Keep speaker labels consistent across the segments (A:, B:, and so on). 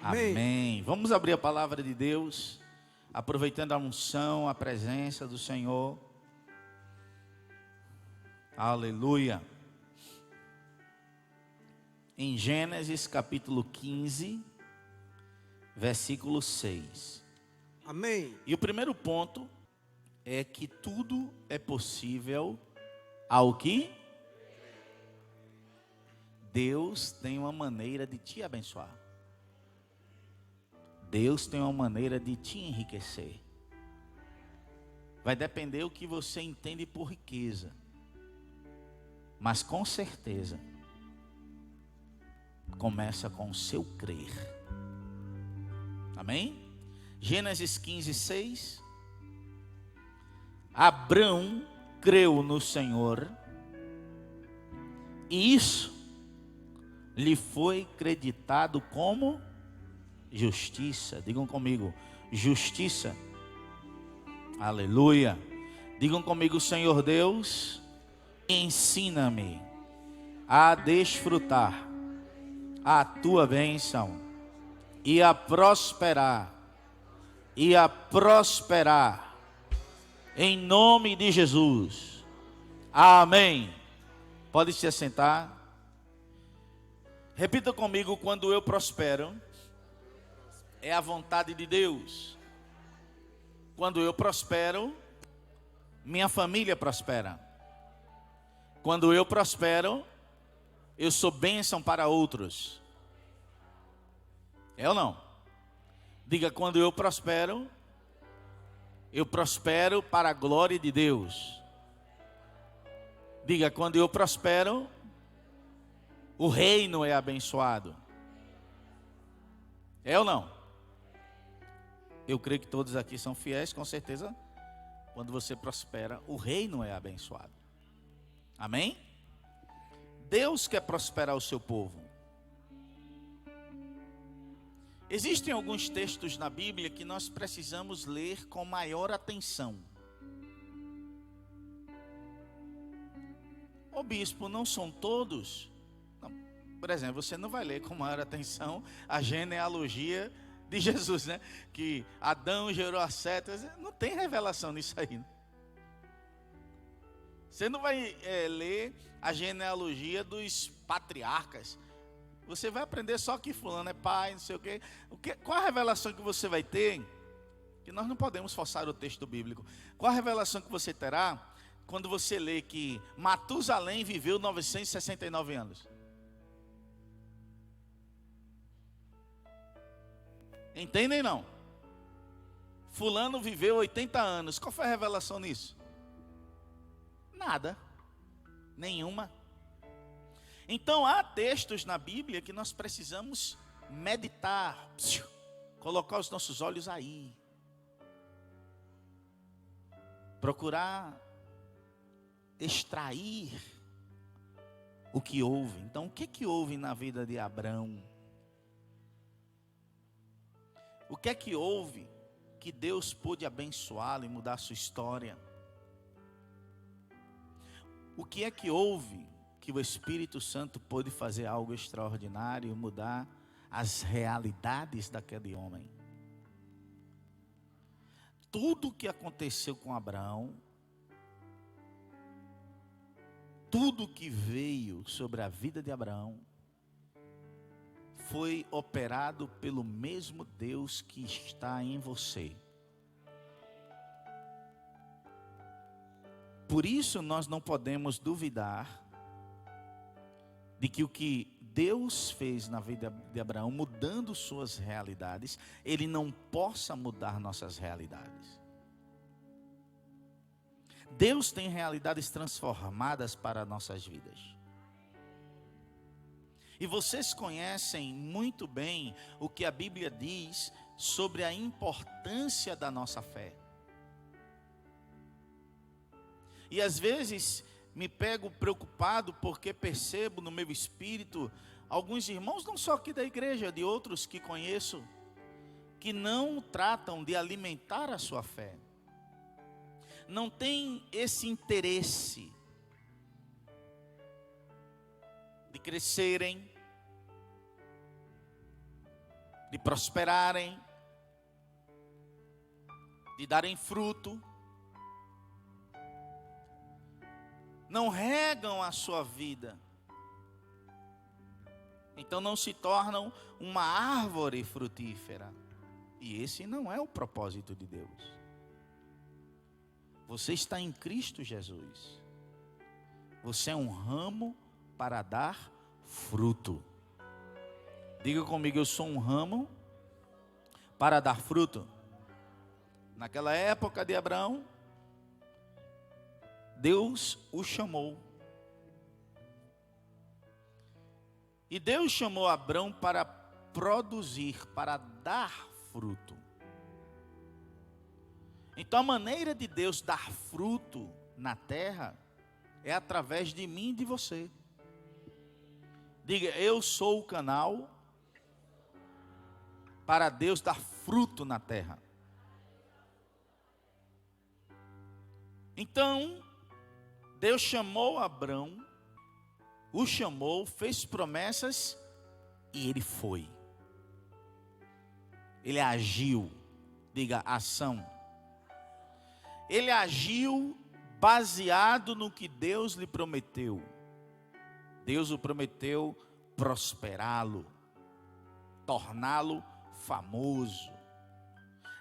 A: Amém. Vamos abrir a palavra de Deus, aproveitando a unção, a presença do Senhor. Aleluia. Em Gênesis capítulo 15, versículo 6.
B: Amém.
A: E o primeiro ponto é que tudo é possível ao que? Deus tem uma maneira de te abençoar. Deus tem uma maneira de te enriquecer. Vai depender o que você entende por riqueza. Mas com certeza, começa com o seu crer. Amém? Gênesis 15, 6. Abrão creu no Senhor, e isso lhe foi creditado como justiça. Digam comigo, justiça. Aleluia. Digam comigo, Senhor Deus, ensina-me a desfrutar a tua bênção e a prosperar em nome de Jesus. Amém. Pode se assentar. Repita comigo: quando eu prospero, é a vontade de Deus. Quando eu prospero, minha família prospera. Quando eu prospero, eu sou bênção para outros. É ou não? Diga: quando eu prospero para a glória de Deus. Diga: quando eu prospero, o reino é abençoado. É ou não? Eu creio que todos aqui são fiéis, com certeza. Quando você prospera, o reino é abençoado. Amém? Deus quer prosperar o seu povo. Existem alguns textos na Bíblia que nós precisamos ler com maior atenção. Ô bispo, não são todos? Não. Por exemplo, você não vai ler com maior atenção a genealogia de Jesus, né? Que Adão gerou a Sete. Não tem revelação nisso aí, né? Você não vai ler a genealogia dos patriarcas. Você vai aprender só que fulano é pai, não sei o quê. Qual a revelação que você vai ter? Que nós não podemos forçar o texto bíblico. Qual a revelação que você terá quando você lê que Matusalém viveu 969 anos? Entendem não? Fulano viveu 80 anos. Qual foi a revelação nisso? Nada. Nenhuma. Então há textos na Bíblia que nós precisamos meditar, colocar os nossos olhos aí, procurar extrair o que houve. Então o que houve na vida de Abrão? O que houve que Deus pôde abençoá-lo e mudar a sua história? O que houve que o Espírito Santo pôde fazer algo extraordinário e mudar as realidades daquele homem? Tudo o que aconteceu com Abraão, tudo que veio sobre a vida de Abraão, foi operado pelo mesmo Deus que está em você. Por isso nós não podemos duvidar de que o que Deus fez na vida de Abraão, mudando suas realidades, Ele não possa mudar nossas realidades. Deus tem realidades transformadas para nossas vidas. E vocês conhecem muito bem o que a Bíblia diz sobre a importância da nossa fé. E às vezes me pego preocupado porque percebo no meu espírito alguns irmãos, não só aqui da igreja, de outros que conheço, que não tratam de alimentar a sua fé. Não tem esse interesse de crescerem, de prosperarem, de darem fruto. Não regam a sua vida. Então não se tornam uma árvore frutífera. E esse não é o propósito de Deus. Você está em Cristo Jesus. Você é um ramo para dar fruto. Diga comigo, eu sou um ramo para dar fruto. Naquela época de Abraão, Deus o chamou. E Deus chamou Abraão para produzir, para dar fruto. Então a maneira de Deus dar fruto na terra é através de mim e de você. Diga, eu sou o canal para Deus dar fruto na terra. Então, Deus chamou Abraão, o chamou, fez promessas e ele foi. Ele agiu, diga ação. Ele agiu baseado no que Deus lhe prometeu. Deus o prometeu prosperá-lo, torná-lo famoso.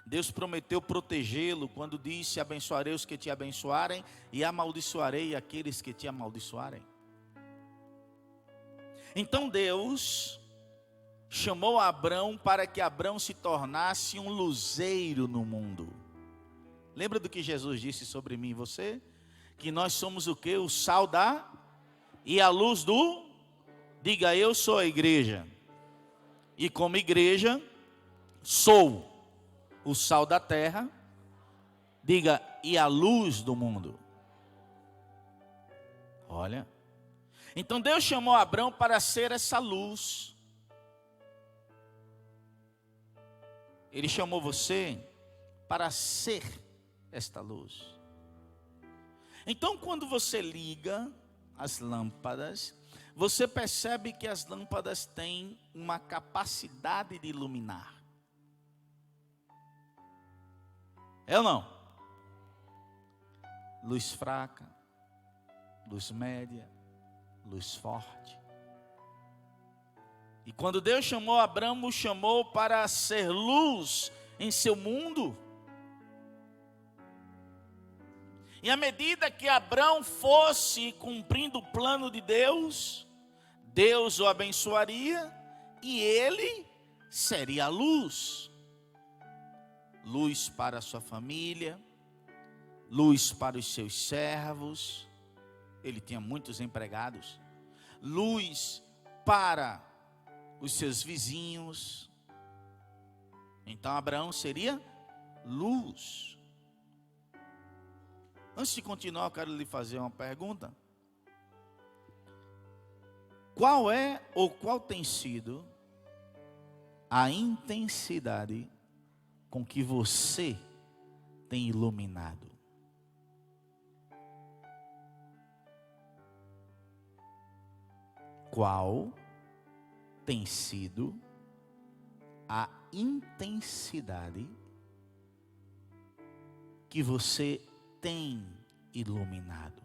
A: Deus prometeu protegê-lo quando disse: abençoarei os que te abençoarem e amaldiçoarei aqueles que te amaldiçoarem. Então Deus chamou Abraão para que Abraão se tornasse um luzeiro no mundo. Lembra do que Jesus disse sobre mim e você? Que nós somos o quê? O sal da e a luz do... Diga, eu sou a igreja. E como igreja, sou o sal da terra. Diga, e a luz do mundo. Olha. Então Deus chamou Abraão para ser essa luz. Ele chamou você para ser esta luz. Então quando você liga as lâmpadas, você percebe que as lâmpadas têm uma capacidade de iluminar. É ou não? Luz fraca, luz média, luz forte. E quando Deus chamou Abraão, o chamou para ser luz em seu mundo. E à medida que Abraão fosse cumprindo o plano de Deus, Deus o abençoaria e ele seria a luz. Luz para a sua família, luz para os seus servos. Ele tinha muitos empregados. Luz para os seus vizinhos. Então Abraão seria luz. Antes de continuar, eu quero lhe fazer uma pergunta. Qual é ou qual tem sido a intensidade com que você tem iluminado? Qual tem sido a intensidade que você tem iluminado?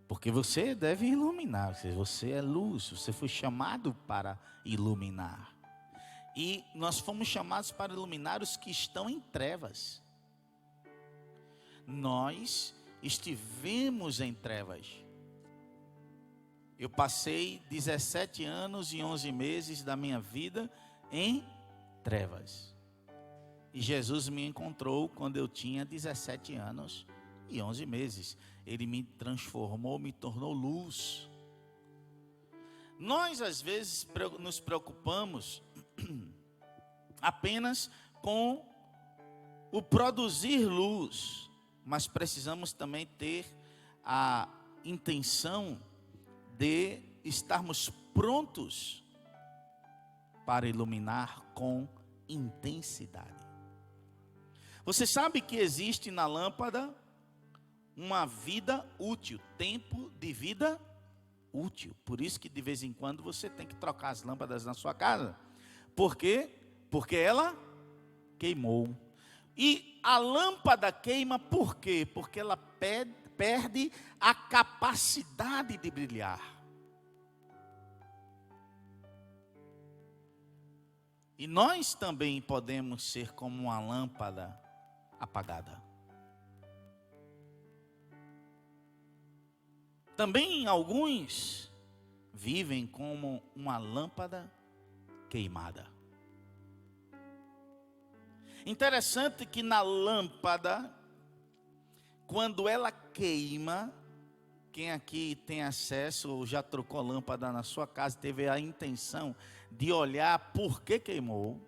A: Porque você deve iluminar, você é luz, você foi chamado para iluminar. E nós fomos chamados para iluminar os que estão em trevas. Nós estivemos em trevas. Eu passei 17 anos e 11 meses da minha vida em trevas. E Jesus me encontrou quando eu tinha 17 anos e 11 meses. Ele me transformou, me tornou luz. Nós às vezes nos preocupamos apenas com o produzir luz, mas precisamos também ter a intenção de estarmos prontos para iluminar com intensidade. Você sabe que existe na lâmpada uma vida útil, tempo de vida útil. Por isso que de vez em quando você tem que trocar as lâmpadas na sua casa. Por quê? Porque ela queimou. E a lâmpada queima por quê? Porque ela perde a capacidade de brilhar. E nós também podemos ser como uma lâmpada apagada. Também alguns vivem como uma lâmpada queimada. Interessante que na lâmpada, quando ela queima, quem aqui tem acesso ou já trocou lâmpada na sua casa, teve a intenção de olhar por que queimou,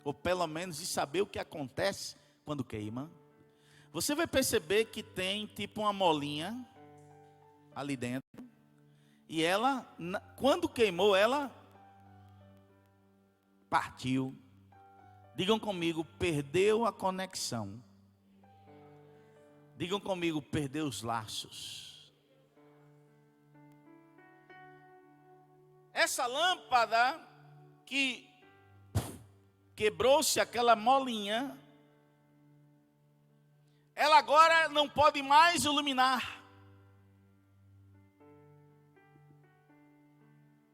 A: ou pelo menos de saber o que acontece quando queima, você vai perceber que tem tipo uma molinha ali dentro, e ela, quando queimou, ela partiu. Digam comigo, perdeu a conexão. Digam comigo, perdeu os laços. Essa lâmpada que quebrou-se aquela molinha, ela agora não pode mais iluminar.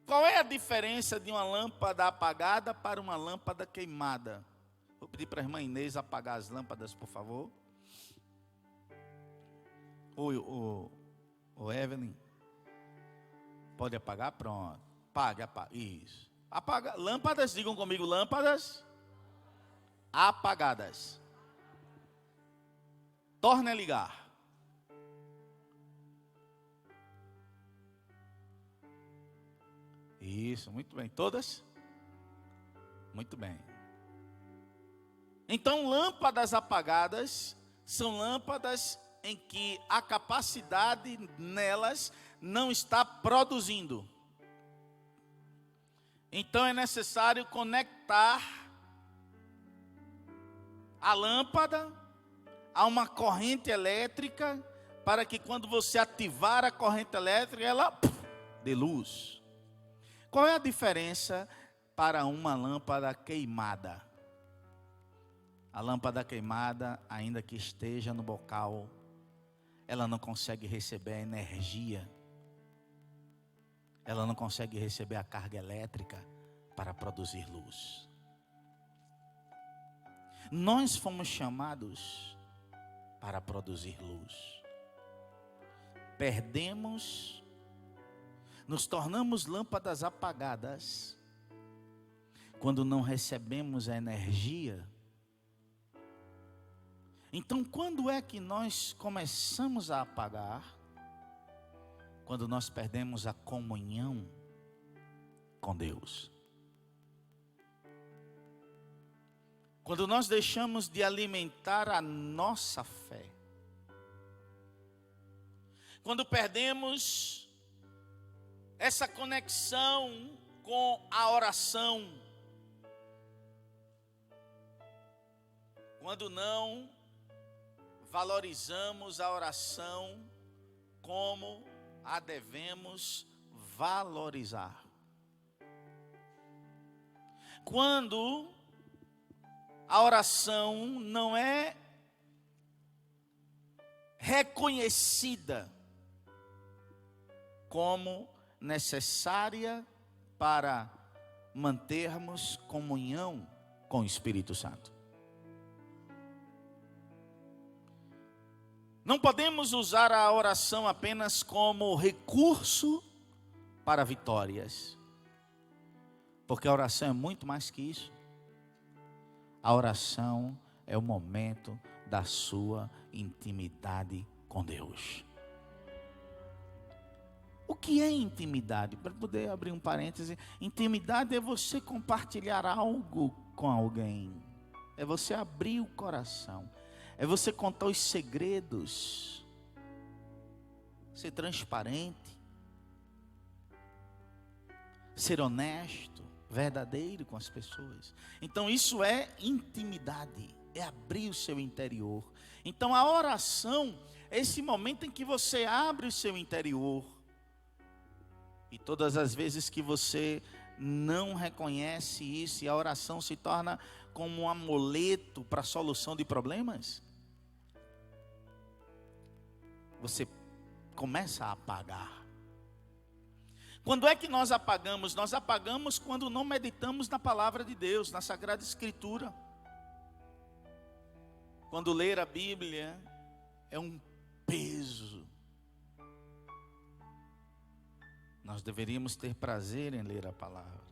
A: Qual é a diferença de uma lâmpada apagada para uma lâmpada queimada? Vou pedir para a irmã Inês apagar as lâmpadas, por favor. O Evelyn, pode apagar? Pronto. Apaga. Isso. Apaga. Lâmpadas, digam comigo, lâmpadas apagadas. Torne a ligar. Isso, muito bem. Todas? Muito bem. Então, lâmpadas apagadas são lâmpadas em que a capacidade nelas não está produzindo. Então é necessário conectar a lâmpada a uma corrente elétrica, para que quando você ativar a corrente elétrica, ela dê luz. Qual é a diferença para uma lâmpada queimada? A lâmpada queimada, ainda que esteja no bocal, ela não consegue receber a energia. Ela não consegue receber a carga elétrica para produzir luz. Nós fomos chamados para produzir luz. Perdemos, nos tornamos lâmpadas apagadas quando não recebemos a energia. Então, quando é que nós começamos a apagar? Quando nós perdemos a comunhão com Deus. Quando nós deixamos de alimentar a nossa fé. Quando perdemos essa conexão com a oração. Quando não valorizamos a oração como a devemos valorizar. Quando a oração não é reconhecida como necessária para mantermos comunhão com o Espírito Santo. Não podemos usar a oração apenas como recurso para vitórias, porque a oração é muito mais que isso. A oração é o momento da sua intimidade com Deus. O que é intimidade? Para poder abrir um parêntese, intimidade é você compartilhar algo com alguém, é você abrir o coração. É você contar os segredos, ser transparente, ser honesto, verdadeiro com as pessoas. Então isso é intimidade, é abrir o seu interior. Então a oração é esse momento em que você abre o seu interior. E todas as vezes que você não reconhece isso e a oração se torna como um amuleto para a solução de problemas, você começa a apagar. Quando é que nós apagamos? Nós apagamos quando não meditamos na palavra de Deus, na Sagrada Escritura. Quando ler a Bíblia é um peso. Nós deveríamos ter prazer em ler a palavra.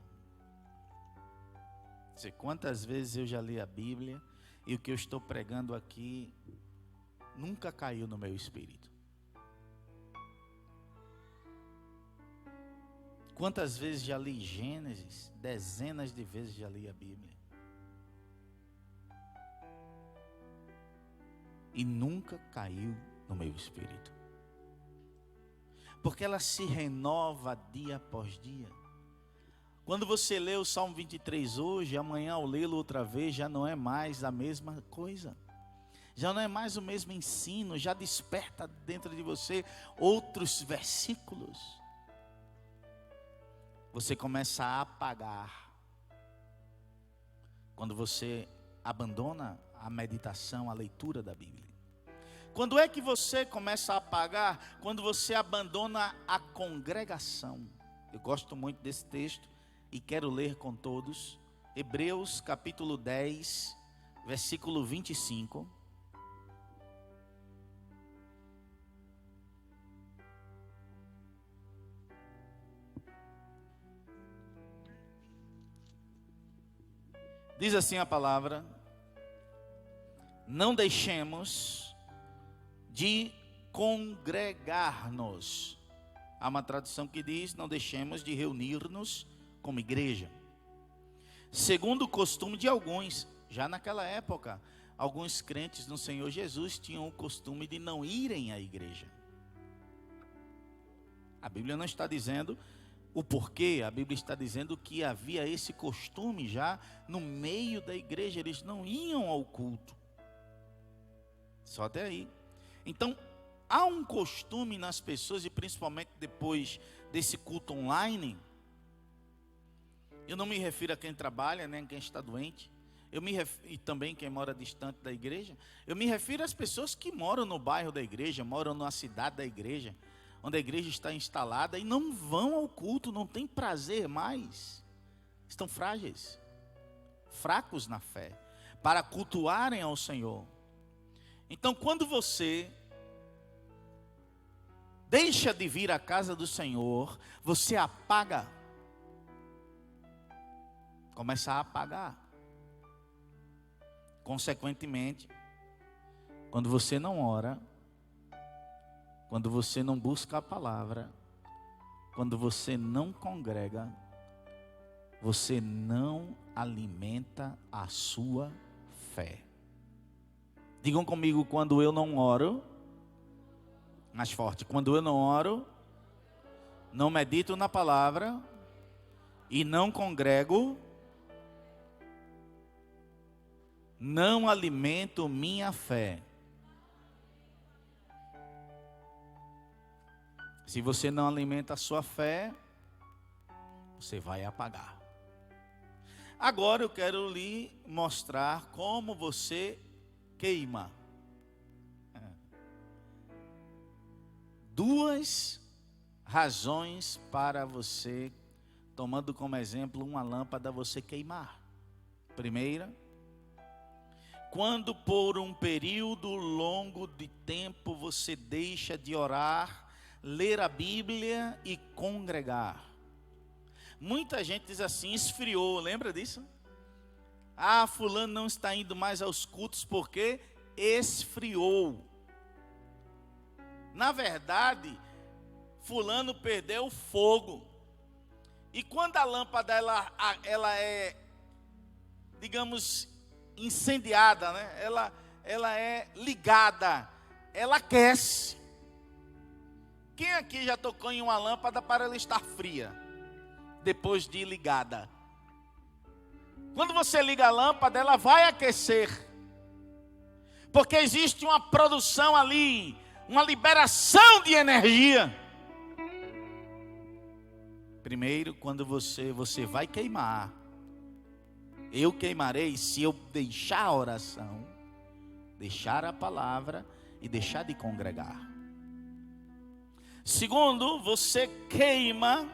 A: Sei quantas vezes eu já li a Bíblia e o que eu estou pregando aqui nunca caiu no meu espírito. Quantas vezes já li Gênesis? Dezenas de vezes já li a Bíblia. E nunca caiu no meu espírito. Porque ela se renova dia após dia. Quando você lê o Salmo 23 hoje, amanhã ao lê-lo outra vez, já não é mais a mesma coisa. Já não é mais o mesmo ensino, já desperta dentro de você outros versículos. Você começa a apagar. Quando você abandona a meditação, a leitura da Bíblia. Quando é que você começa a apagar? Quando você abandona a congregação. Eu gosto muito desse texto e quero ler com todos. Hebreus capítulo 10, versículo 25. Diz assim a palavra: não deixemos de congregar-nos. Há uma tradução que diz: não deixemos de reunir-nos como igreja, segundo o costume de alguns. Já naquela época, alguns crentes no Senhor Jesus tinham o costume de não irem à igreja. A Bíblia não está dizendo o porquê, a Bíblia está dizendo que havia esse costume já no meio da igreja. Eles não iam ao culto. Só até aí. Então, há um costume nas pessoas, e principalmente depois desse culto online. Eu não me refiro a quem trabalha, nem a quem está doente. E também quem mora distante da igreja. Eu me refiro às pessoas que moram no bairro da igreja, moram na cidade da igreja, onde a igreja está instalada e não vão ao culto, não têm prazer mais. Estão frágeis, fracos na fé, para cultuarem ao Senhor. Então, quando você deixa de vir à casa do Senhor, você apaga. Começa a apagar. Consequentemente, quando você não ora, quando você não busca a palavra, quando você não congrega, você não alimenta a sua fé. Digam comigo: quando eu não oro, mais forte, quando eu não oro, não medito na palavra e não congrego, não alimento minha fé. Se você não alimenta a sua fé, você vai apagar. Agora eu quero lhe mostrar como você queima. Duas razões para você, tomando como exemplo uma lâmpada, você queimar. Primeira, quando por um período longo de tempo você deixa de orar, ler a Bíblia e congregar. Muita gente diz assim: esfriou, lembra disso? Ah, fulano não está indo mais aos cultos porque esfriou. Na verdade, fulano perdeu o fogo. E quando a lâmpada ela é, digamos, incendiada, né? Ela é ligada, ela aquece. Quem aqui já tocou em uma lâmpada para ela estar fria, depois de ligada? Quando você liga a lâmpada, ela vai aquecer, porque existe uma produção ali, uma liberação de energia. Primeiro, quando você vai queimar. Eu queimarei se eu deixar a oração, deixar a palavra e deixar de congregar. Segundo, você queima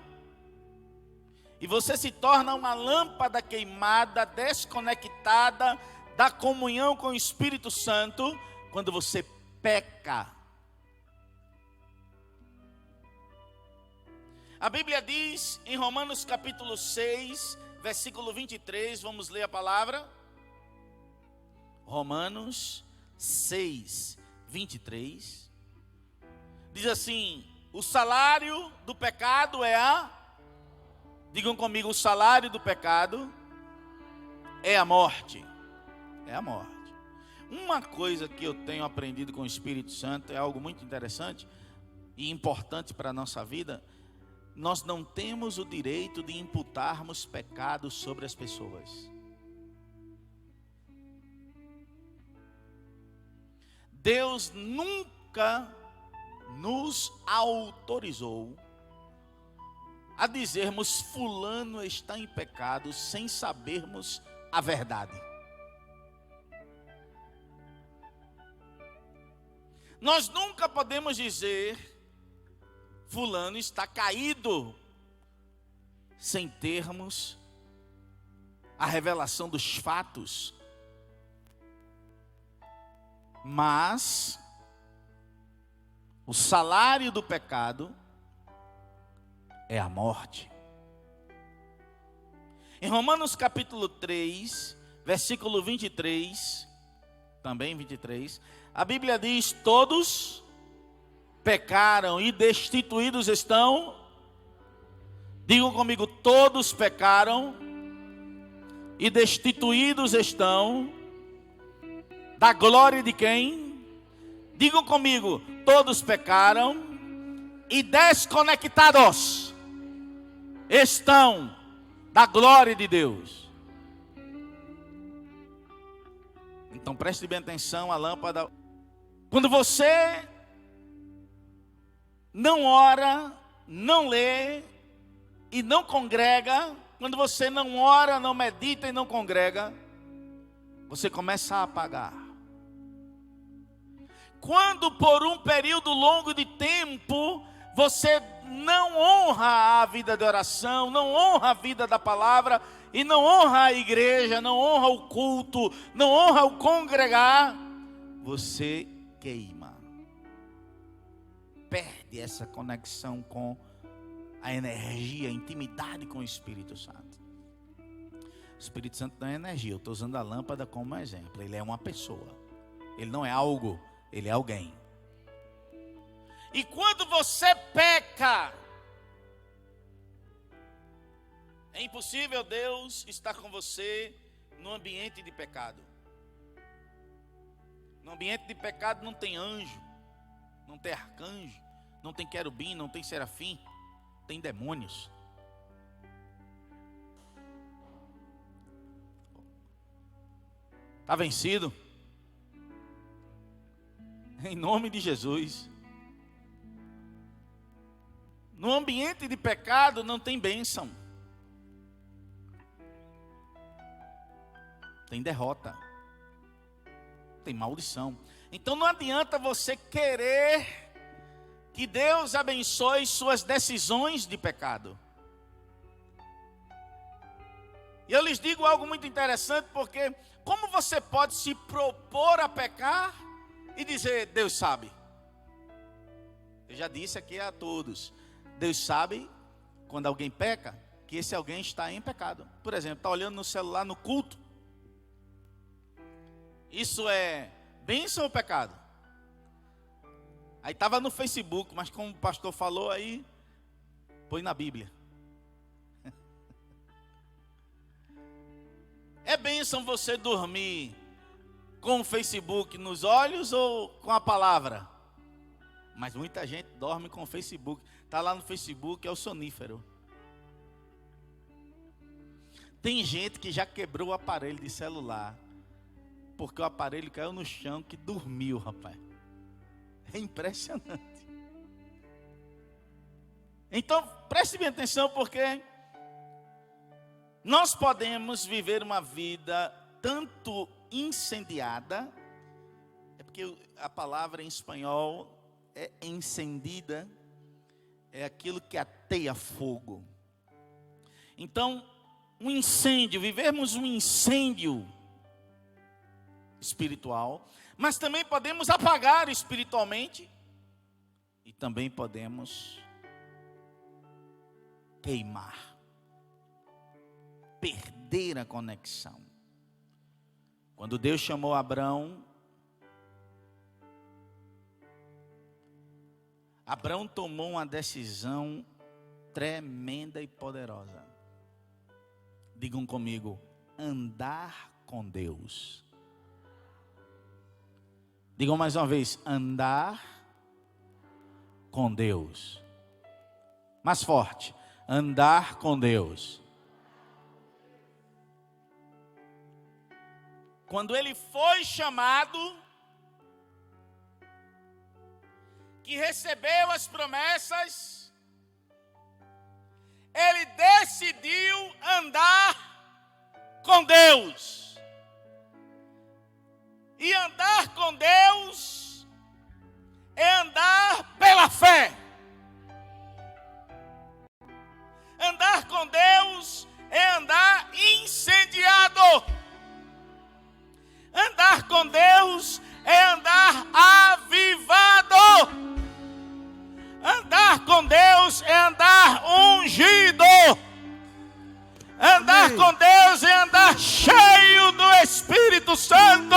A: e você se torna uma lâmpada queimada, desconectada da comunhão com o Espírito Santo, quando você peca. A Bíblia diz em Romanos capítulo 6, versículo 23, vamos ler a palavra. Romanos 6, 23. Diz assim: o salário do pecado é a... Digam comigo, o salário do pecado é a morte. É a morte. Uma coisa que eu tenho aprendido com o Espírito Santo, é algo muito interessante e importante para a nossa vida. Nós não temos o direito de imputarmos pecados sobre as pessoas. Deus nunca nos autorizou a dizermos fulano está em pecado sem sabermos a verdade. Nós nunca podemos dizer fulano está caído sem termos a revelação dos fatos. Mas o salário do pecado é a morte. Em Romanos capítulo 3, versículo 23, também 23, a Bíblia diz: todos pecaram e destituídos estão. Digam comigo, todos pecaram e destituídos estão da glória de quem? Digam comigo, todos pecaram e desconectados estão da glória de Deus. Então preste bem atenção, a lâmpada. Quando você não ora, não lê e não congrega, quando você não ora, não medita e não congrega, você começa a apagar. Quando por um período longo de tempo você não honra a vida de oração, não honra a vida da palavra e não honra a igreja, não honra o culto, não honra o congregar, você queima. Perde essa conexão com a energia, a intimidade com o Espírito Santo. O Espírito Santo não é energia, eu estou usando a lâmpada como exemplo. Ele é uma pessoa, ele não é algo, ele é alguém. E quando você peca, é impossível Deus estar com você no ambiente de pecado. No ambiente de pecado não tem anjo, não tem arcanjo, não tem querubim, não tem serafim, tem demônios. Está vencido? Em nome de Jesus. No ambiente de pecado não tem bênção, tem derrota, tem maldição. Então não adianta você querer que Deus abençoe suas decisões de pecado. E eu lhes digo algo muito interessante, porque como você pode se propor a pecar e dizer, Deus sabe? Eu já disse aqui a todos, Deus sabe quando alguém peca, que esse alguém está em pecado. Por exemplo, está olhando no celular no culto. Isso é bênção ou pecado? Aí estava no Facebook, mas como o pastor falou aí, põe na Bíblia. É bênção você dormir com o Facebook nos olhos ou com a palavra? Mas muita gente dorme com o Facebook. Está lá no Facebook, é o sonífero. Tem gente que já quebrou o aparelho de celular, porque o aparelho caiu no chão que dormiu, rapaz. É impressionante. Então, preste bem atenção, porque nós podemos viver uma vida tanto incendiada, é porque a palavra em espanhol é encendida, é aquilo que ateia fogo. Então, um incêndio, vivermos um incêndio espiritual, mas também podemos apagar espiritualmente e também podemos queimar, perder a conexão. Quando Deus chamou Abrão, Abrão tomou uma decisão tremenda e poderosa. Digam comigo, andar com Deus. Digam mais uma vez, andar com Deus. Mais forte, andar com Deus. Quando ele foi chamado, que recebeu as promessas, ele decidiu andar com Deus. E andar com Deus é andar pela fé. Andar com Deus é andar incendiado. Andar com Deus é andar avivado. Andar com Deus é andar ungido. Andar Amém. Com Deus é andar cheio do Espírito Santo.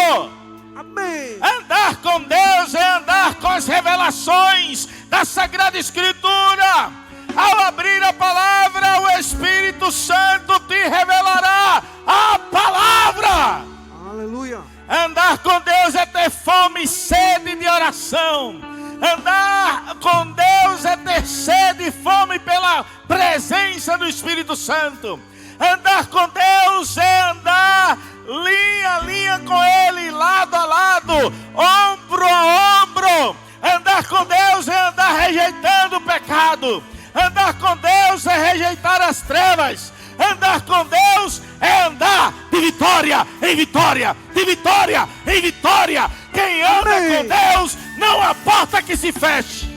A: Amém. Andar com Deus é andar com as revelações da Sagrada Escritura. Ao abrir a palavra, o Espírito Santo te revelará a palavra.
B: Aleluia.
A: Andar com Deus é ter fome e sede de oração. Andar com Deus é ter sede e fome pela presença do Espírito Santo. Andar com Deus é andar linha a linha com Ele, lado a lado, ombro a ombro. Andar com Deus é andar rejeitando o pecado. Andar com Deus é rejeitar as trevas. Andar com Deus é andar de vitória em vitória, de vitória em vitória. Quem anda Amém. Com Deus, não há porta que se feche.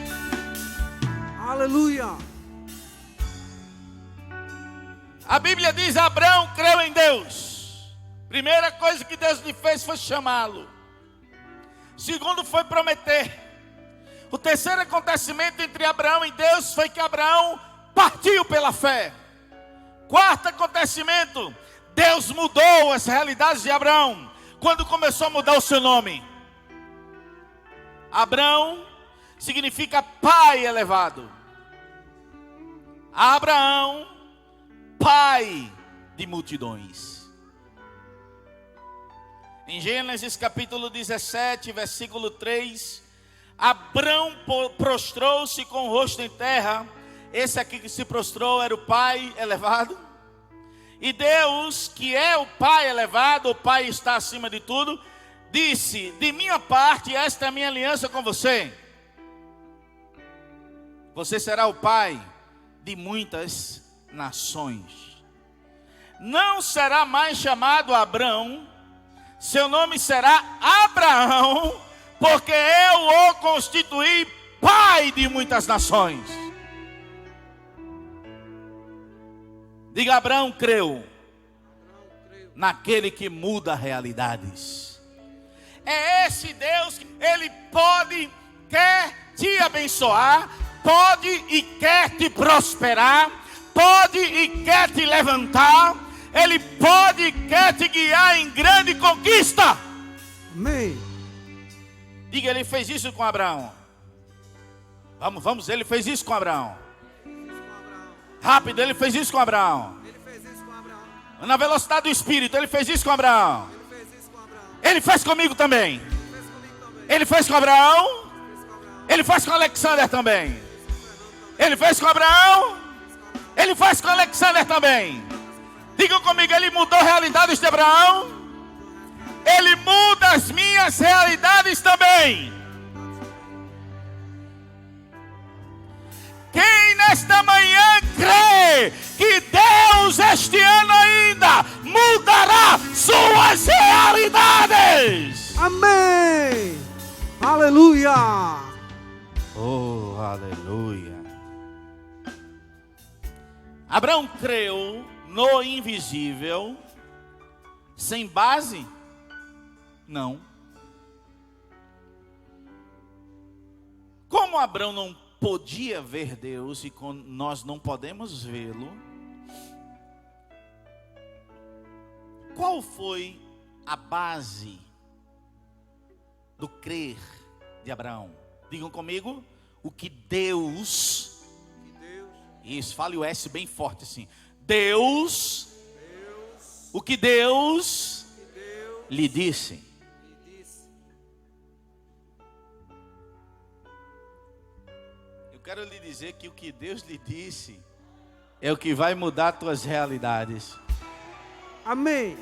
B: Aleluia.
A: A Bíblia diz: Abraão creu em Deus. Primeira coisa que Deus lhe fez foi chamá-lo. Segundo foi prometer. O terceiro acontecimento entre Abraão e Deus foi que Abraão partiu pela fé. Quarto acontecimento, Deus mudou as realidades de Abraão quando começou a mudar o seu nome. Abraão significa pai elevado. Abraão, pai de multidões. Em Gênesis capítulo 17, versículo 3, Abraão prostrou-se com o rosto em terra. Esse aqui que se prostrou era o pai elevado. E Deus, que é o pai elevado, o pai está acima de tudo, disse: de minha parte, esta é a minha aliança com você. Você será o pai de muitas nações. Não será mais chamado Abrão, seu nome será Abraão, porque eu o constituí pai de muitas nações. Diga: Abraão creu naquele que muda realidades. É esse Deus que Ele pode, quer te abençoar, pode e quer te prosperar, pode e quer te levantar, Ele pode e quer te guiar em grande conquista.
B: Amém.
A: Diga: Ele fez isso com Abraão. Vamos, Ele fez isso com Abraão. Rápido, Ele fez isso com Abraão. Na velocidade do Espírito, Ele fez isso com Abraão. Ele fez comigo também. Ele fez com Abraão. Ele faz com Alexander também. Ele fez com Abraão. Ele faz com Alexander também. Digam comigo: Ele mudou realidades de Abraão. Ele muda as minhas realidades também. Quem nesta manhã crê que Deus este ano ainda mudará suas realidades?
B: Amém. Aleluia.
A: Oh, aleluia. Abraão creu no invisível sem base? Não. Como Abraão não podia ver Deus e nós não podemos vê-lo, qual foi a base do crer de Abraão? Digam comigo, o que Deus, isso, fale o S bem forte assim, Deus, o que Deus lhe disse. Eu quero lhe dizer que o que Deus lhe disse é o que vai mudar as tuas realidades.
B: Amém.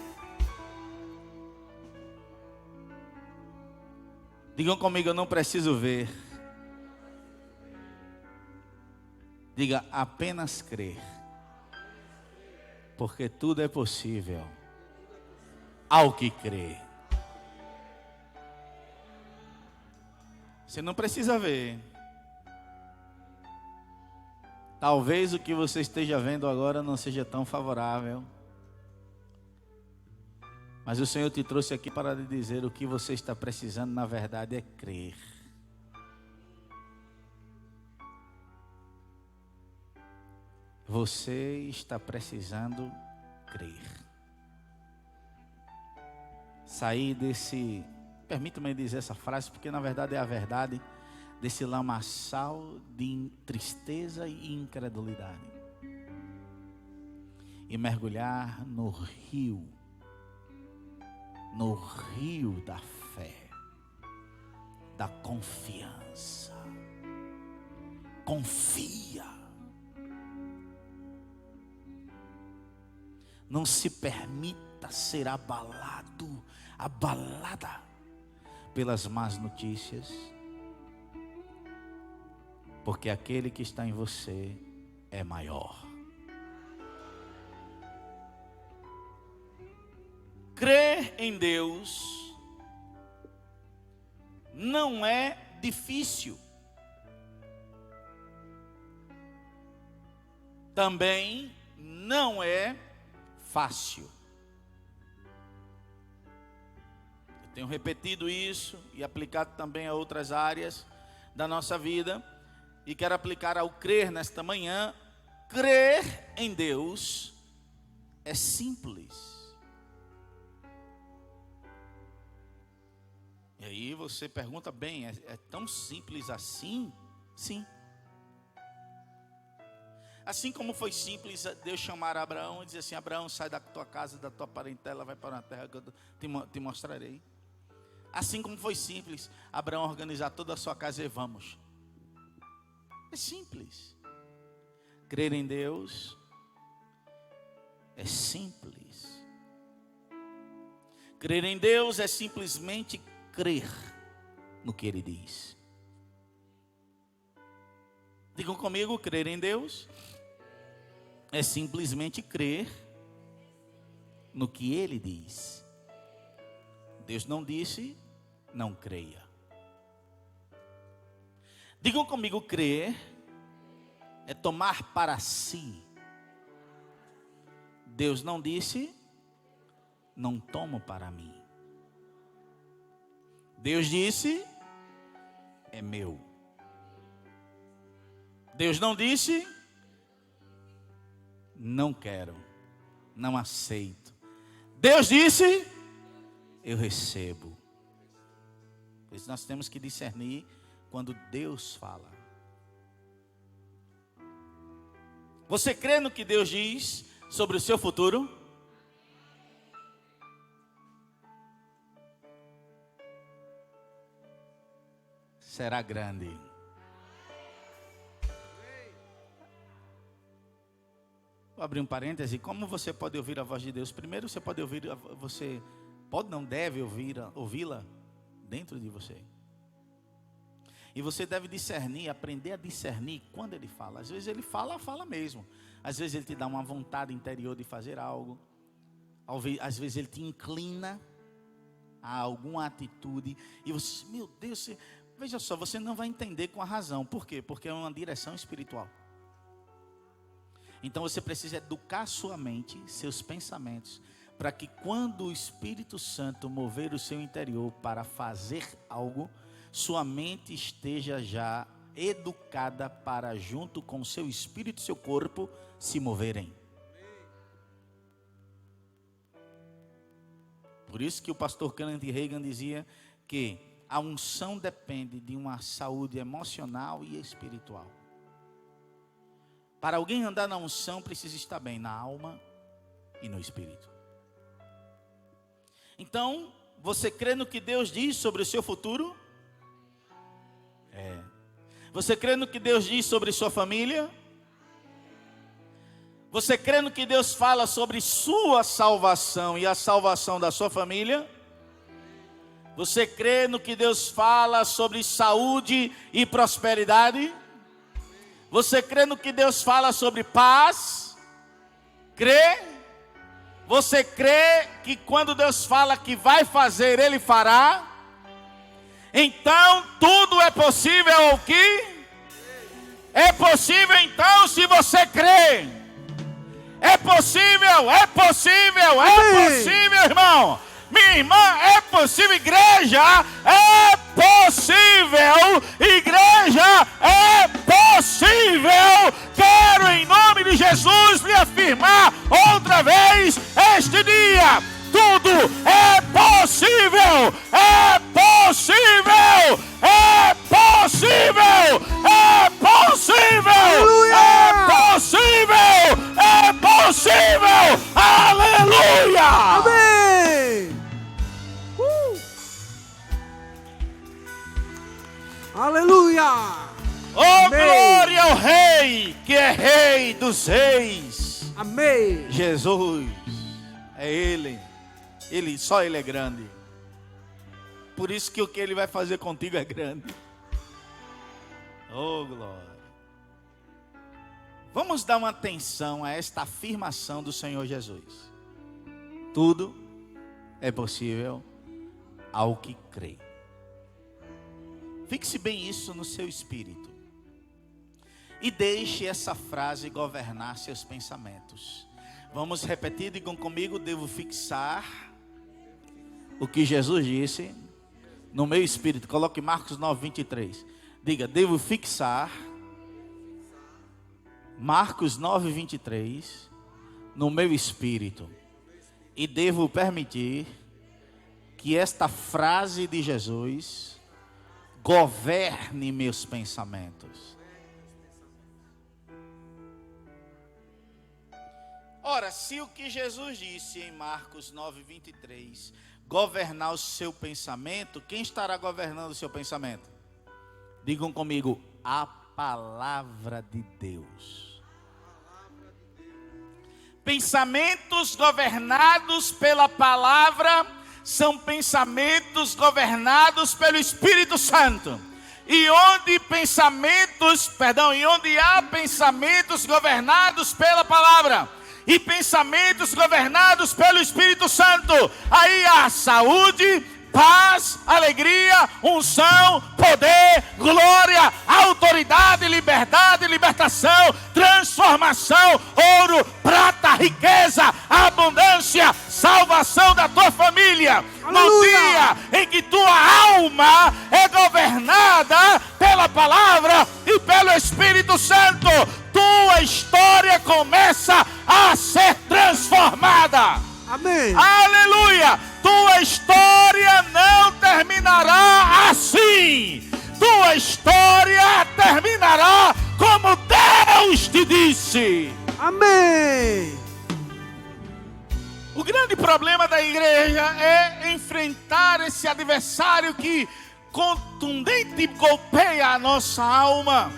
A: Digam comigo, eu não preciso ver. Diga, apenas crer. Porque tudo é possível ao que crê. Você não precisa ver. Talvez o que você esteja vendo agora não seja tão favorável. Mas o Senhor te trouxe aqui para lhe dizer o que você está precisando, na verdade, é crer. Você está precisando crer. Sair desse, permita-me dizer essa frase, porque na verdade é a verdade, desse lamaçal de tristeza e incredulidade. E mergulhar no rio da fé, da confiança. Confia. Não se permita ser abalada pelas más notícias, porque aquele que está em você é maior. Crer em Deus não é difícil. Também não é fácil. Eu tenho repetido isso e aplicado também a outras áreas da nossa vida. E quero aplicar ao crer nesta manhã. Crer em Deus é simples. E aí você pergunta bem, é tão simples assim? Sim. Assim como foi simples Deus chamar Abraão e dizer assim, Abraão, sai da tua casa, da tua parentela, vai para uma terra que eu te mostrarei. Assim como foi simples Abraão organizar toda a sua casa e vamos. É simples. Crer em Deus é simples. Crer em Deus é simplesmente crer no que Ele diz. Digam comigo, crer em Deus é simplesmente crer no que Ele diz. Deus não disse, não creia. Digam comigo, crer é tomar para si. Deus não disse, não tomo para mim. Deus disse, é meu. Deus não disse, não quero, não aceito. Deus disse, eu recebo. Por isso nós temos que discernir quando Deus fala. Você crê no que Deus diz sobre o seu futuro? Será grande. Vou abrir um parêntese. Como você pode ouvir a voz de Deus? Primeiro você pode ouvir, você pode, não deve ouvi-la dentro de você. E você deve discernir, aprender a discernir quando ele fala. Às vezes ele fala mesmo. Às vezes ele te dá uma vontade interior de fazer algo. Às vezes ele te inclina a alguma atitude. E você, meu Deus, veja só, você não vai entender com a razão. Por quê? Porque é uma direção espiritual. Então você precisa educar sua mente, seus pensamentos, para que quando o Espírito Santo mover o seu interior para fazer algo, sua mente esteja já educada para, junto com o seu espírito e seu corpo, se moverem. Por isso que o pastor Kenneth Hagin dizia que a unção depende de uma saúde emocional e espiritual. Para alguém andar na unção, precisa estar bem na alma e no espírito. Então, você crê no que Deus diz sobre o seu futuro? Você crê no que Deus diz sobre sua família? Você crê no que Deus fala sobre sua salvação e a salvação da sua família? Você crê no que Deus fala sobre saúde e prosperidade? Você crê no que Deus fala sobre paz? Crê? Você crê que quando Deus fala que vai fazer, Ele fará? Então tudo é possível o quê? É possível então se você crê. É possível, é possível, é possível, irmão. Minha irmã, é possível, igreja, é possível, igreja, é possível. Quero em nome de Jesus lhe afirmar outra vez este dia. Tudo é possível, é possível, é possível, é possível, é possível, é possível, aleluia!
B: Amém! Aleluia!
A: Oh, glória ao Rei, que é Rei dos Reis!
B: Amém!
A: Jesus, é Ele. Só Ele é grande. Por isso que o que Ele vai fazer contigo é grande. Oh, glória. Vamos dar uma atenção a esta afirmação do Senhor Jesus. Tudo é possível ao que crê. Fixe bem isso no seu espírito. E deixe essa frase governar seus pensamentos. Vamos repetir, digam comigo, devo fixar o que Jesus disse no meu espírito. Coloque Marcos 9:23. Diga, devo fixar Marcos 9:23 no meu espírito. E devo permitir que esta frase de Jesus governe meus pensamentos. Ora, se o que Jesus disse em Marcos 9:23 governar o seu pensamento, quem estará governando o seu pensamento? Digam comigo, a palavra de Deus. Pensamentos governados pela palavra são pensamentos governados pelo Espírito Santo. E onde há pensamentos governados pela palavra e pensamentos governados pelo Espírito Santo, aí há saúde, paz, alegria, unção, poder, glória, autoridade, liberdade, libertação, transformação, ouro, prata, riqueza, abundância, salvação da tua família.
B: Aleluia.
A: No dia em que tua alma é governada pela palavra e pelo Espírito Santo, tua história começa a ser transformada.
B: Amém!
A: Aleluia! Tua história não terminará assim. Tua história terminará como Deus te disse.
B: Amém!
A: O grande problema da igreja é enfrentar esse adversário que contundente golpeia a nossa alma.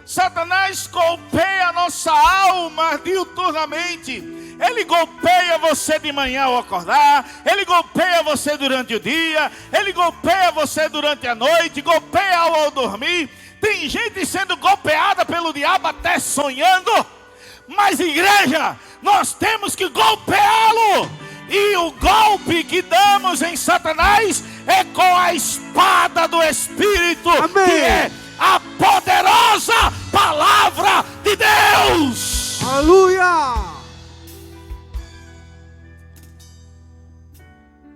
A: Satanás golpeia a nossa alma diuturnamente. Ele golpeia você de manhã ao acordar, ele golpeia você durante o dia, ele golpeia você durante a noite, golpeia ao dormir. Tem gente sendo golpeada pelo diabo até sonhando. Mas igreja, nós temos que golpeá-lo. E o golpe que damos em Satanás é com a espada do Espírito,
B: Amém.
A: que é a poderosa palavra de Deus.
B: Aleluia.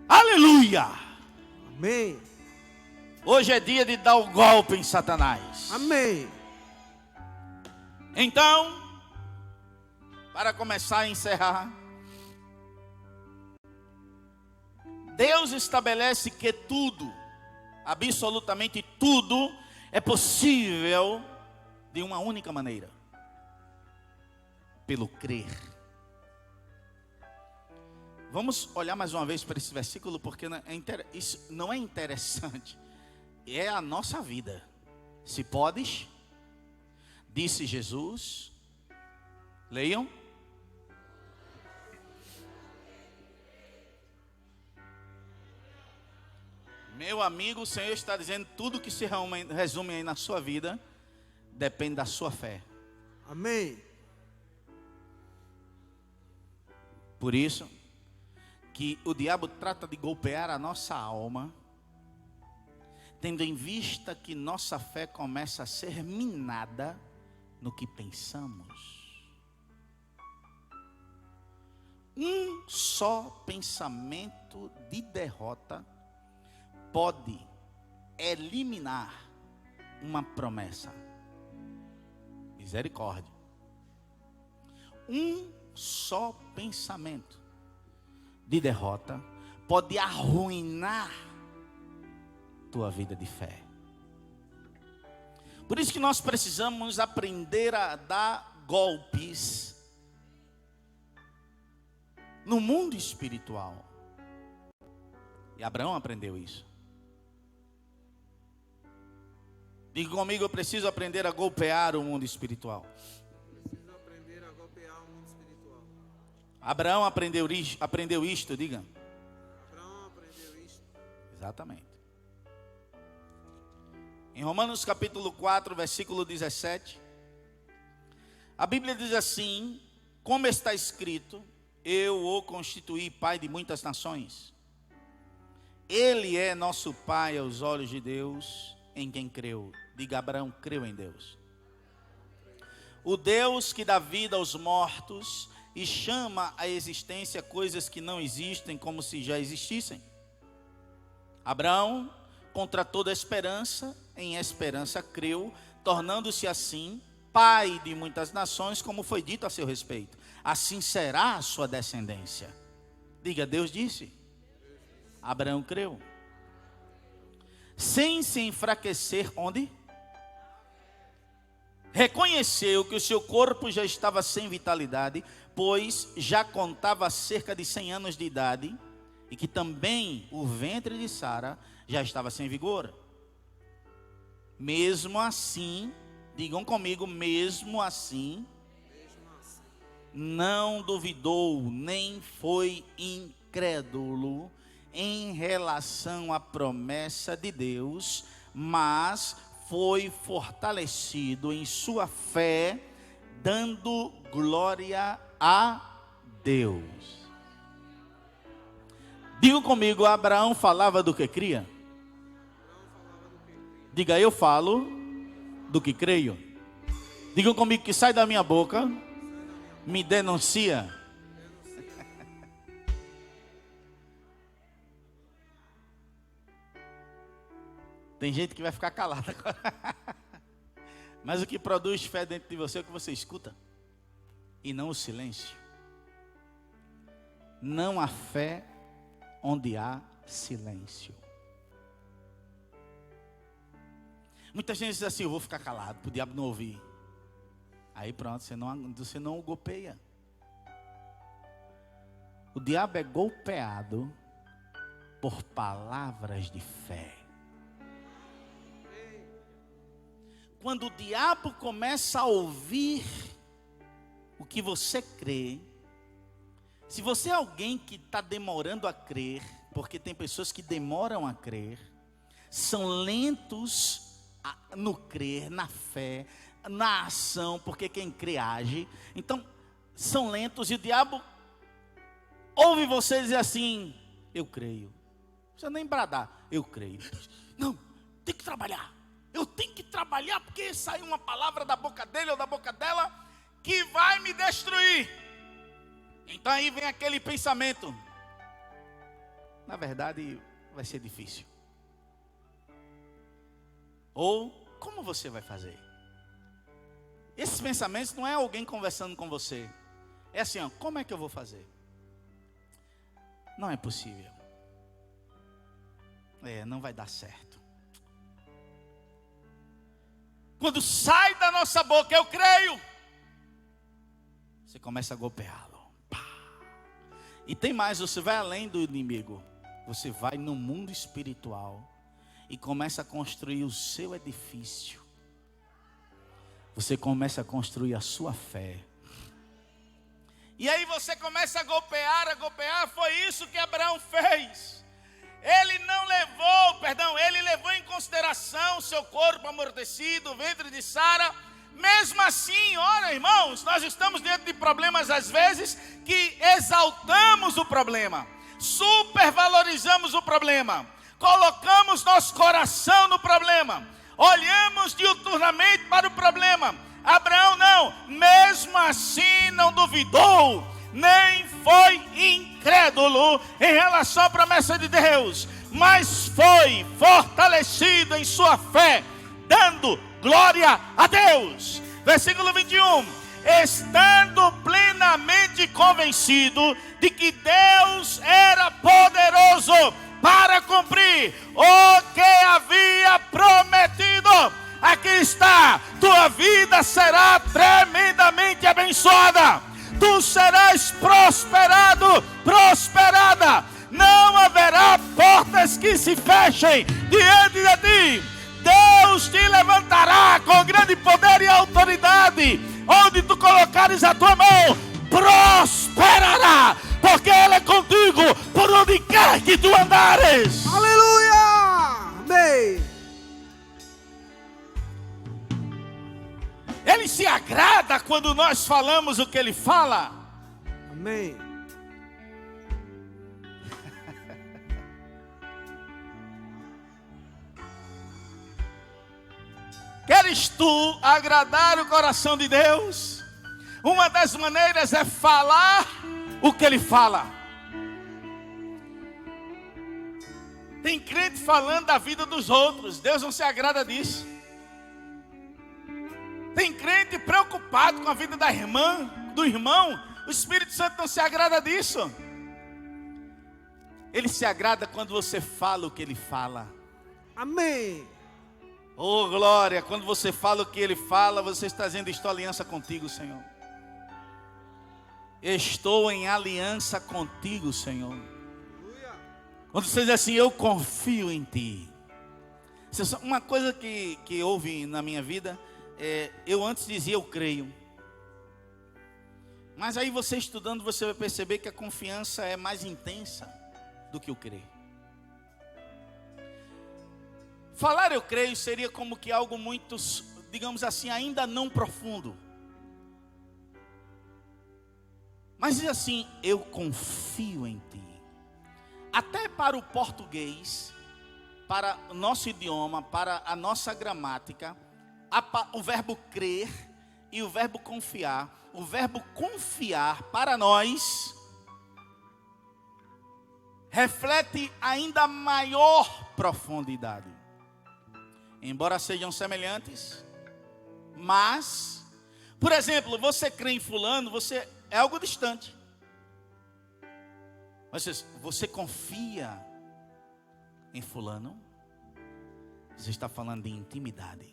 A: Aleluia.
B: Amém.
A: Hoje é dia de dar o golpe em Satanás.
B: Amém.
A: Então, para começar a encerrar, Deus estabelece que tudo, absolutamente tudo, é possível de uma única maneira: pelo crer. Vamos olhar mais uma vez para esse versículo, porque isso não é interessante, é a nossa vida. Se podes, disse Jesus, leiam. Meu amigo, o Senhor está dizendo: tudo que se resume aí na sua vida depende da sua fé.
B: Amém.
A: Por isso que o diabo trata de golpear a nossa alma, tendo em vista que nossa fé começa a ser minada no que pensamos. Um só pensamento de derrota pode eliminar uma promessa. Misericórdia. Um só pensamento de derrota pode arruinar tua vida de fé. Por isso que nós precisamos aprender a dar golpes no mundo espiritual. E Abraão aprendeu isso. Diga comigo: eu preciso aprender a golpear o mundo espiritual.
B: Preciso aprender a golpear o mundo espiritual.
A: Abraão aprendeu isto, diga.
B: Abraão aprendeu isto.
A: Exatamente. Em Romanos capítulo 4, versículo 17, a Bíblia diz assim: como está escrito, eu o constituí pai de muitas nações. Ele é nosso pai aos olhos de Deus, em quem creu. Diga: Abraão creu em Deus. O Deus que dá vida aos mortos e chama à existência coisas que não existem como se já existissem. Abraão, contra toda esperança, em esperança creu, tornando-se assim pai de muitas nações, como foi dito a seu respeito. Assim será a sua descendência. Diga: Deus disse. Abraão creu. Sem se enfraquecer, onde? Reconheceu que o seu corpo já estava sem vitalidade, pois já contava cerca de 100 anos de idade, e que também o ventre de Sara já estava sem vigor. Mesmo assim, digam comigo, mesmo assim, não duvidou, nem foi incrédulo em relação à promessa de Deus, mas foi fortalecido em sua fé, dando glória a Deus. Diga comigo: Abraão falava do que cria. Diga: eu falo do que creio. Diga comigo: que sai da minha boca, me denuncia. Tem gente que vai ficar calada agora. Mas o que produz fé dentro de você é o que você escuta, e não o silêncio. Não há fé onde há silêncio. Muita gente diz assim: eu vou ficar calado para o diabo não ouvir. Aí pronto, você não o golpeia. O diabo é golpeado por palavras de fé. Quando o diabo começa a ouvir o que você crê, Se você é alguém que está demorando a crer, porque tem pessoas que demoram a crer, são lentos no crer, na fé, na ação, porque quem crê age. Então, são lentos e o diabo ouve você dizer assim: eu creio. Não precisa nem bradar, eu creio. Não, tem que trabalhar. Eu tenho que trabalhar porque saiu uma palavra da boca dele ou da boca dela que vai me destruir. Então aí vem aquele pensamento: na verdade vai ser difícil. Ou como você vai fazer? Esses pensamentos não é alguém conversando com você. É assim, ó, como é que eu vou fazer? Não é possível. Não vai dar certo. Quando sai da nossa boca, eu creio, você começa a golpeá-lo. Pá. E tem mais, você vai além do inimigo. Você vai no mundo espiritual e começa a construir o seu edifício. Você começa a construir a sua fé. E aí você começa a golpear. Foi isso que Abraão fez. Ele levou em consideração o seu corpo amortecido, o ventre de Sara. Mesmo assim, olha, irmãos, nós estamos diante de problemas às vezes que exaltamos o problema, supervalorizamos o problema, colocamos nosso coração no problema, olhamos diuturnamente para o problema. Abraão não, mesmo assim não duvidou, nem foi incrédulo em relação à promessa de Deus, mas foi fortalecido em sua fé, dando glória a Deus. Versículo 21, estando plenamente convencido de que Deus era poderoso para cumprir o que havia prometido. Aqui está, tua vida será tremendamente abençoada. Tu serás prosperada. Não haverá portas que se fechem diante de ti. Deus te levantará com grande poder e autoridade. Onde tu colocares a tua mão, prosperará, porque Ele é contigo por onde quer que tu andares.
B: Aleluia! Amém.
A: Ele se agrada quando nós falamos o que Ele fala.
B: Amém.
A: Queres tu agradar o coração de Deus? Uma das maneiras é falar o que Ele fala. Tem crente falando da vida dos outros, Deus não se agrada disso. Tem crente preocupado com a vida da irmã, do irmão, o Espírito Santo não se agrada disso. Ele se agrada quando você fala o que Ele fala.
B: Amém.
A: Oh glória, quando você fala o que Ele fala, você está dizendo: estou em aliança contigo, Senhor. Estou em aliança contigo, Senhor. Quando você diz assim: eu confio em Ti. Uma coisa que houve na minha vida, eu antes dizia eu creio. Mas aí você estudando, você vai perceber que a confiança é mais intensa do que o crer. Falar eu creio seria como que algo muito, digamos assim, ainda não profundo. Mas diz assim: eu confio em Ti. Até para o português, para o nosso idioma, para a nossa gramática, o verbo crer e o verbo confiar. O verbo confiar para nós reflete ainda maior profundidade. Embora sejam semelhantes, mas, por exemplo, você crê em fulano, você é algo distante. Mas você confia em fulano, você está falando de intimidade.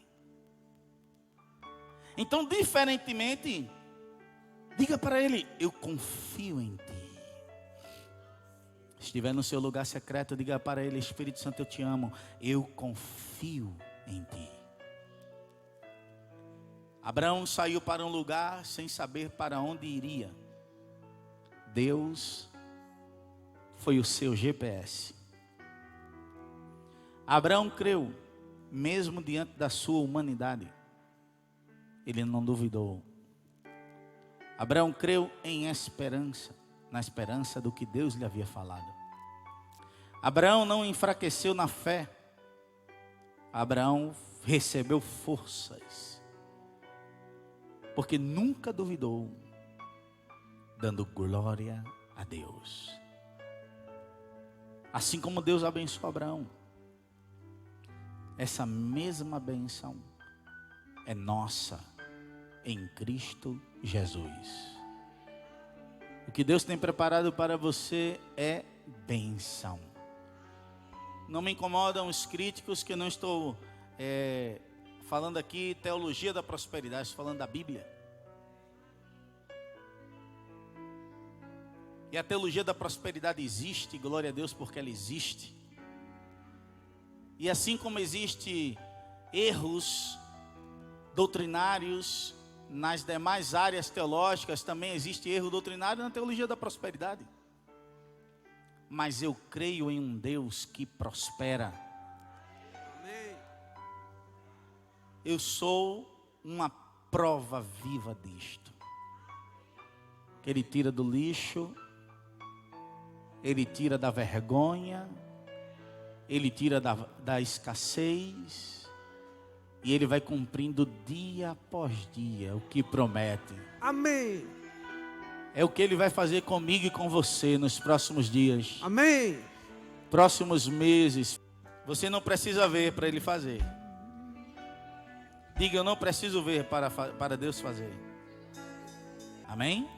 A: Então, diferentemente, diga para ele: eu confio em Ti. Se estiver no seu lugar secreto, diga para ele: Espírito Santo, eu te amo, eu confio em Ti. Abraão saiu para um lugar sem saber para onde iria. Deus foi o seu GPS. Abraão creu, mesmo diante da sua humanidade. Ele não duvidou. Abraão creu em esperança, na esperança do que Deus lhe havia falado. Abraão não enfraqueceu na fé. Abraão recebeu forças, porque nunca duvidou, dando glória a Deus. Assim como Deus abençoou Abraão, essa mesma bênção é nossa em Cristo Jesus. O que Deus tem preparado para você é bênção. Não me incomodam os críticos que eu não estou falando aqui teologia da prosperidade, estou falando da Bíblia. E a teologia da prosperidade existe, glória a Deus porque ela existe. E assim como existe erros doutrinários nas demais áreas teológicas, também existe erro doutrinário na teologia da prosperidade. Mas eu creio em um Deus que prospera.
B: Amém.
A: Eu sou uma prova viva disto. Que Ele tira do lixo, Ele tira da vergonha, Ele tira da escassez, e Ele vai cumprindo dia após dia o que promete.
B: Amém.
A: É o que Ele vai fazer comigo e com você nos próximos dias.
B: Amém.
A: Próximos meses. Você não precisa ver para Ele fazer. Diga, eu não preciso ver para Deus fazer. Amém?